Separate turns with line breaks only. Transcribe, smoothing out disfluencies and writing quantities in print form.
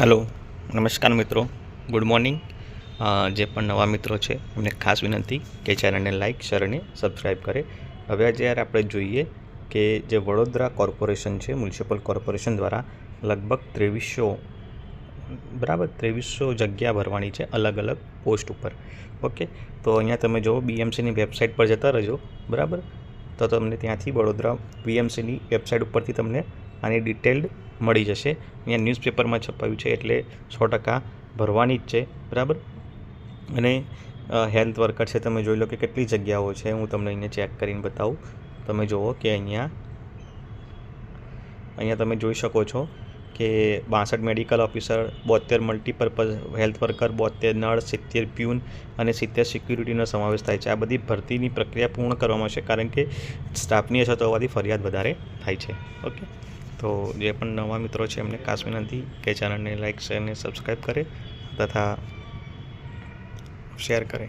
Hello, નમસ્કાર મિત્રો. Good morning. જે પણ નવા મિત્રો છે એમને ખાસ વિનંતી કે ચેનલને લાઇક, શેર અને સબસ્ક્રાઈબ કરે. હવે આજે આપણે જોઈએ કે જે વડોદરા કોર્પોરેશન છે, મ્યુનિસિપલ કોર્પોરેશન દ્વારા લગભગ 2300 જગ્યા ભરવાની છે અલગ અલગ પોસ્ટ ઉપર. ઓકે, તો અહીંયા તમે જુઓ બીએમસીની વેબસાઇટ પર જતા રહેજો. બરાબર, તો તમને ત્યાંથી વડોદરા બીએમસીની વેબસાઇટ ઉપરથી તમને આની ડિટેલ્ડ મળી જશે. અહીંયા ન્યૂઝપેપરમાં છપાયું છે એટલે 100% ભરવાની જ છે. બરાબર, અને હેલ્થ વર્કર છે, તમે જોઈ લો કે કેટલી જગ્યાઓ છે. હું તમને અહીંયા ચેક કરીને બતાવું. તમે જુઓ કે અહીંયા તમે જોઈ શકો છો કે 62 medical officer, 72 multipurpose health worker, 72 nurse, 70 peon અને 70 સિક્યુરિટીનો સમાવેશ થાય છે. આ બધી ભરતીની પ્રક્રિયા પૂર્ણ કરવામાં છે કારણ કે સ્ટાફની અછત હોવાથી ફરિયાદ વધારે થાય છે. ઓકે, તો જે પણ નવા મિત્રો છે એમને ખાસ વિનંતી કે ચેનલને લાઇક, શેર અને સબસ્ક્રાઈબ કરે તથા શેર કરે.